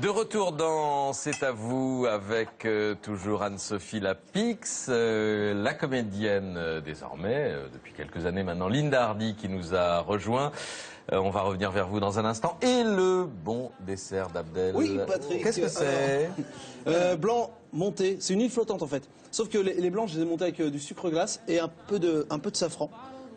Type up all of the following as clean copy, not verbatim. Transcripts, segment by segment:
De retour dans C'est à vous avec toujours Anne-Sophie Lapix, la comédienne désormais, depuis quelques années maintenant, Linda Hardy qui nous a rejoint. On va revenir vers vous dans un instant. Et le bon dessert d'Abdel. Oui, Patrick. Qu'est-ce que c'est? Blanc monté. C'est une île flottante en fait. Sauf que les blancs, je les ai montés avec du sucre glace et un peu de safran.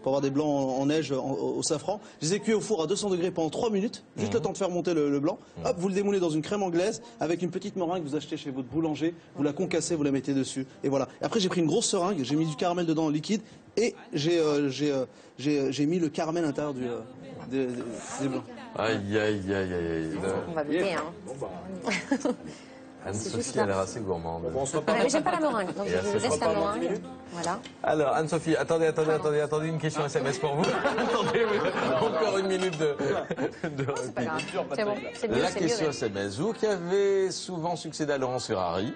Pour avoir des blancs en neige au safran. Je les ai cuits au four à 200 degrés pendant 3 minutes. Juste le temps de faire monter le blanc. Hop, vous le démoulez dans une crème anglaise avec une petite meringue que vous achetez chez votre boulanger. Vous la concassez, vous la mettez dessus. Et voilà. Et après, j'ai pris une grosse seringue, j'ai mis du caramel dedans en liquide. Et j'ai mis le caramel à l'intérieur des blancs. Aïe, aïe, aïe, aïe. On va goûter, hein. Anne-Sophie a l'air assez gourmande. Mais j'aime pas la meringue, donc je laisse la meringue. Voilà. Alors, Anne-Sophie, attendez, une question SMS pour vous. Attendez, encore une minute de C'est pas grave. C'est bon, c'est mieux, La c'est mieux. question SMS. Vous qui avez souvent succédé à Laurence Ferrari,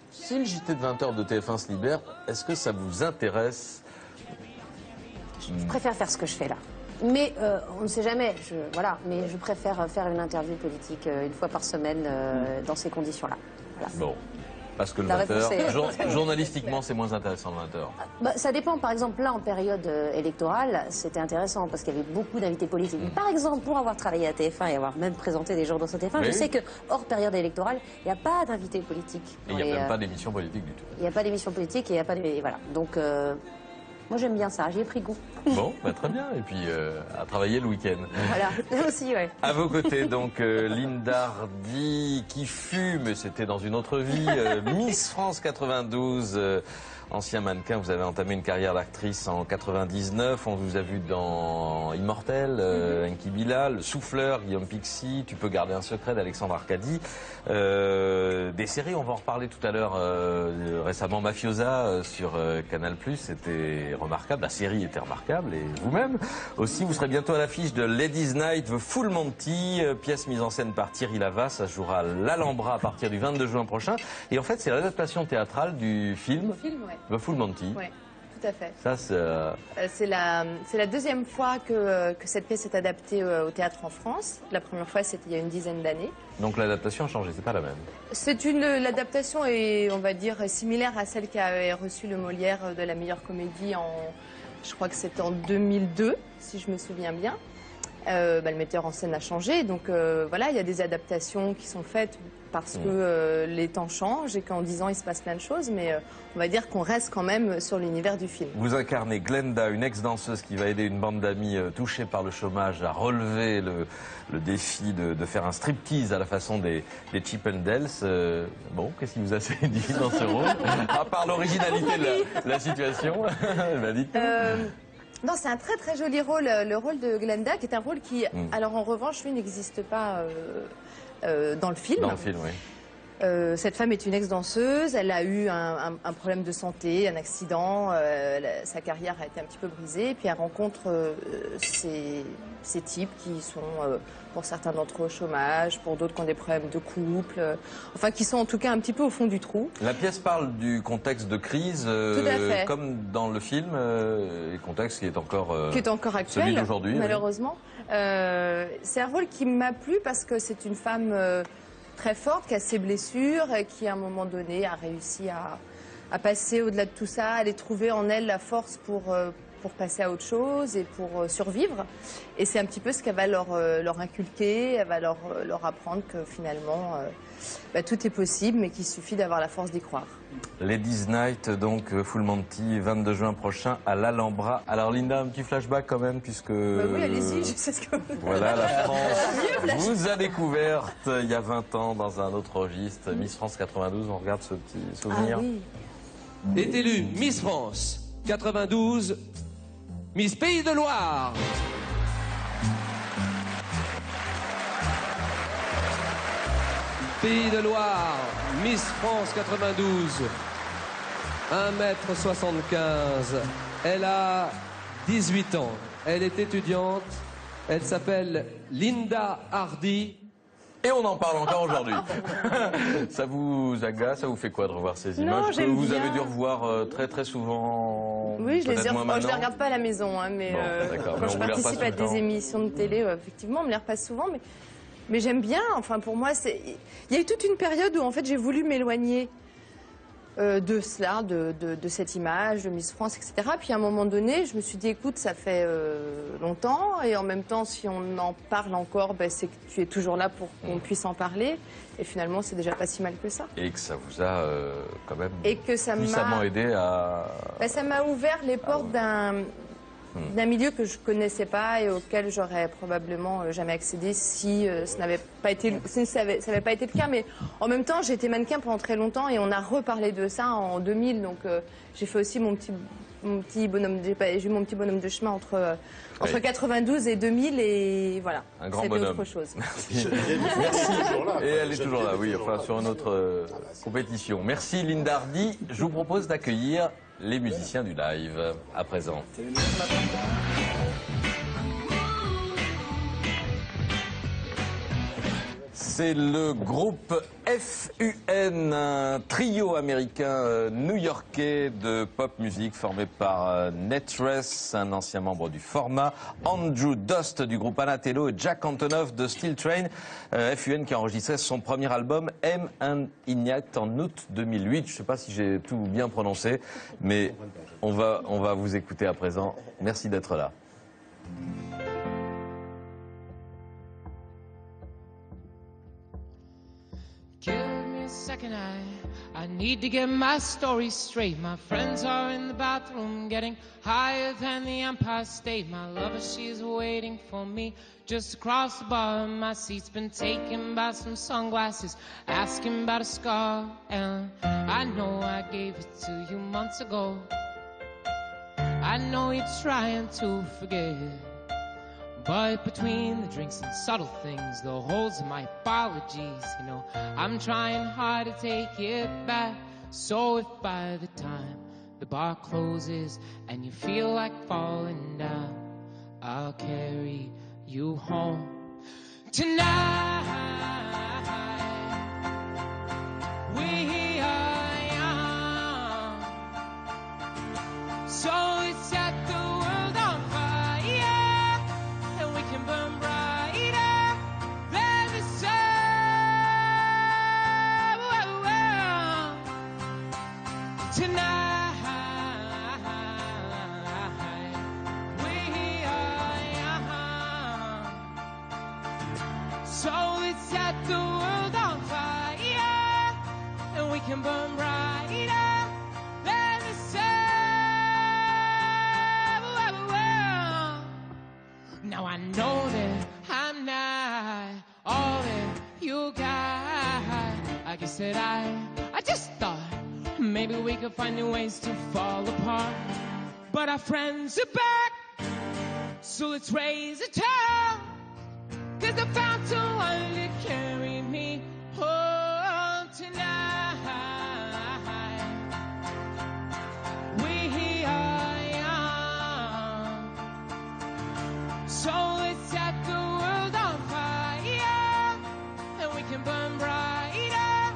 si le JT de 20h de TF1 se libère, est-ce que ça vous intéresse? Je préfère faire ce que je fais là. Mais on ne sait jamais, voilà. Mais je préfère faire une interview politique une fois par semaine dans ces conditions-là. Voilà. Bon, parce que le La 20h, réponse journalistiquement, c'est moins intéressant le 20h. Bah, ça dépend. Par exemple, là, en période électorale, c'était intéressant parce qu'il y avait beaucoup d'invités politiques. Par exemple, pour avoir travaillé à TF1 et avoir même présenté des journaux sur TF1, Oui. je sais que hors période électorale, il n'y a pas d'invités politiques. Et il n'y a même pas d'émission politique du tout. Il n'y a pas d'émission politique et il n'y a pas de... et voilà. Donc, moi, j'aime bien ça. J'y ai pris goût. Bon, bah, très bien. Et puis, à travailler le week-end. Voilà. Là aussi, ouais. À vos côtés, donc, Linda Hardy, qui fut, mais c'était dans une autre vie, Miss France 92, ancien mannequin. Vous avez entamé une carrière d'actrice en 99. On vous a vu dans Immortel, Enki Bilal, Le Souffleur, Guillaume Pixie, Tu peux garder un secret d'Alexandre Arcadi. Des séries, on va en reparler tout à l'heure, récemment Mafiosa sur Canal+, c'était remarquable. La série était remarquable et vous-même aussi. Vous serez bientôt à l'affiche de Ladies Night, The Full Monty, pièce mise en scène par Thierry Lavas. Ça jouera à l'Alhambra à partir du 22 juin prochain. Et en fait, c'est l'adaptation théâtrale du film, The Full Monty. Oui, tout à fait. Ça, C'est la deuxième fois que cette pièce est adaptée au théâtre en France. La première fois, c'était il y a une dizaine d'années. donc l'adaptation a changé, c'est pas la même. L'adaptation est, on va dire, similaire à celle qui avait reçu le Molière de la meilleure comédie je crois que c'était en 2002, si je me souviens bien. Le metteur en scène a changé, donc voilà, il y a des adaptations qui sont faites parce que les temps changent et qu'en 10 ans il se passe plein de choses, mais on va dire qu'on reste quand même sur l'univers du film. Vous incarnez Glenda, une ex-danseuse qui va aider une bande d'amis touchés par le chômage à relever le défi de faire un striptease à la façon des Chip 'n Dales. Bon, qu'est-ce qui vous a séduit dans ce rôle? À part l'originalité de la situation. Bah, dites-nous. Non, c'est un très très joli rôle, le rôle de Glenda, qui est un rôle qui, alors en revanche, lui, n'existe pas dans le film. Dans le film, oui. Cette femme est une ex-danseuse, elle a eu un problème de santé, un accident, sa carrière a été un petit peu brisée, puis elle rencontre ces types qui sont, pour certains d'entre eux, au chômage, pour d'autres qui ont des problèmes de couple, enfin qui sont en tout cas un petit peu au fond du trou. La pièce parle du contexte de crise, Tout à fait. comme dans le film, et contexte qui est encore Actuel, celui d'aujourd'hui. malheureusement. C'est un rôle qui m'a plu parce que c'est une femme très forte, qui a ses blessures, et qui à un moment donné a réussi à passer au-delà de tout ça, à aller trouver en elle la force pour passer à autre chose et pour survivre. Et c'est un petit peu ce qu'elle va leur inculquer, elle va leur apprendre que finalement tout est possible, mais qu'il suffit d'avoir la force d'y croire. Ladies Night, donc Full Monty, 22 juin prochain à l'Alhambra. Alors Linda, un petit flashback quand même, puisque... Oui, allez-y, je sais ce que... Voilà, la France vous a découverte il y a 20 ans dans un autre registre. Miss France 92, on regarde ce petit souvenir. Ah oui. Est élue Miss France 92, Miss Pays de Loire. Pays de Loire, Miss France 92, 1m75. Elle a 18 ans. Elle est étudiante. Elle s'appelle Linda Hardy. Et on en parle encore aujourd'hui. Ça vous agace, ça vous fait quoi de revoir ces images que j'aime vous bien. avez dû revoir très très souvent? Oui, je les peut-être moins je les maintenant. regarde pas à la maison, hein, mais Bon, d'accord, mais quand on je vous les repasse participe tout à le temps. des émissions de télé, effectivement, on me les repasse souvent, mais Mais j'aime bien, enfin pour moi, il y a eu toute une période où en fait j'ai voulu m'éloigner de cela, de cette image, de Miss France, etc. Puis à un moment donné, je me suis dit, écoute, ça fait longtemps, et en même temps, si on en parle encore, ben, c'est que tu es toujours là pour qu'on puisse en parler. Et finalement, c'est déjà pas si mal que ça. Et que ça vous a quand même Et que ça puissamment aidé à... Ben, ça m'a ouvert les portes d'un milieu que je connaissais pas et auquel j'aurais probablement jamais accédé si ça n'avait pas été le cas. Mais en même temps, j'ai été mannequin pendant très longtemps et on a reparlé de ça en 2000. Donc j'ai fait aussi mon petit bonhomme de chemin entre 92 et 2000 et voilà. Un grand bonhomme. Autre chose. Merci. Et elle est toujours là, oui, enfin sur une autre compétition. Merci Linda Hardy. Je vous propose d'accueillir les musiciens du live à présent. C'est le groupe FUN, un trio américain new-yorkais de pop music formé par Netress, un ancien membre du format, Andrew Dust du groupe Anatello et Jack Antonoff de Steel Train. FUN qui a enregistré son premier album M and Ignite en août 2008. Je ne sais pas si j'ai tout bien prononcé, mais on va vous écouter à présent. Merci d'être là. Give me a second, I need to get my story straight. My friends are in the bathroom getting higher than the Empire State. My lover, she's waiting for me just across the bar. My seat's been taken by some sunglasses, asking about a scar. And I know I gave it to you months ago. I know you're trying to forget. But between the drinks and subtle things, the holes in my apologies, you know, I'm trying hard to take it back. So if by the time the bar closes and you feel like falling down, I'll carry you home tonight. We are young, so let's set the world on fire, and we can burn brighter than the sun. Tonight, we are young, so let's set the world on fire, and we can burn brighter than the sun. Now I know that I'm not all that you got. I guess that I just thought maybe we could find new ways to fall apart. But our friends are back, so let's raise a toast, 'cause I found someone to carry me home tonight. We are young, so let's set the world on fire, and we can burn brighter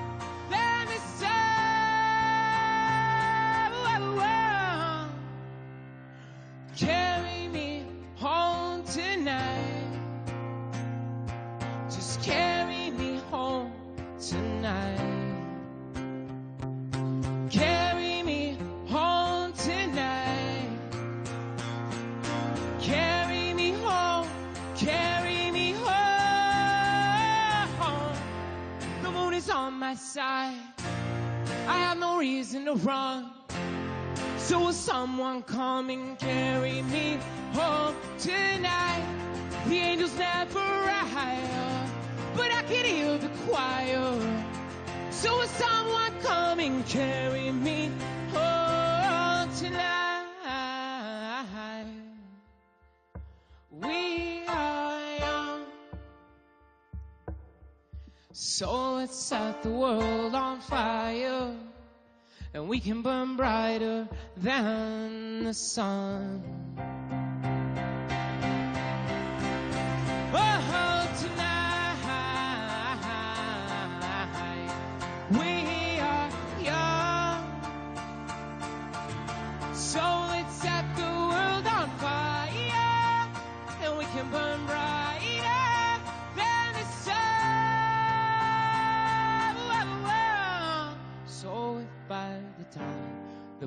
than the sun. Carry me home tonight. Just carry me home tonight. Carry me home tonight. Carry me home. Carry me home. The moon is on my side. I have no reason to run. So will someone come and carry me home tonight? The angels never arrive, but I can hear the choir. So will someone come and carry me home tonight? We are young, so let's set the world on fire, and we can burn brighter than the sun. Oh, tonight, we are young, so let's set the world on fire, and we can burn brighter than the sun.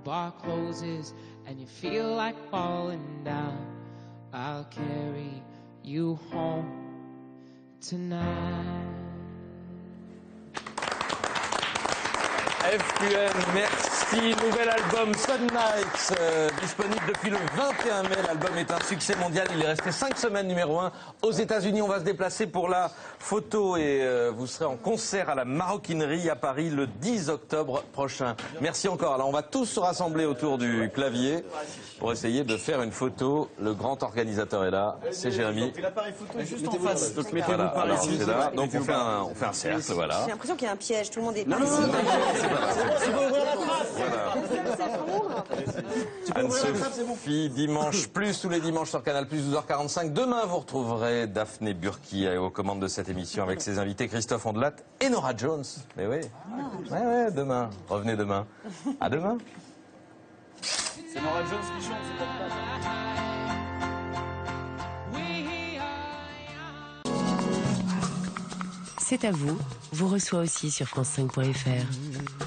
bar closes and you feel like falling down, I'll carry you home tonight. FQN, merci. Nouvel album Sun Nights, disponible depuis le 21 mai. L'album est un succès mondial. Il est resté 5 semaines numéro 1 aux États-Unis. On va se déplacer pour la photo et vous serez en concert à la Maroquinerie à Paris le 10 octobre prochain. Merci encore. Alors on va tous se rassembler autour du clavier pour essayer de faire une photo. Le grand organisateur est là, c'est Jérémy. L'appareil photo est juste en face. Donc Voilà, alors, c'est là. Donc on fait un cercle, voilà. J'ai l'impression qu'il y a un piège, tout le monde est pas Anne-Sophie, dimanche plus, tous les dimanches sur Canal+, 12h45. Demain, vous retrouverez Daphné Burki aux commandes de cette émission avec ses invités Christophe Ondelat et Nora Jones. Mais oui, ouais, demain. Revenez demain. À demain. C'est Nora Jones qui chante, c'est pas C'est à vous, vous reçoit aussi sur France5.fr.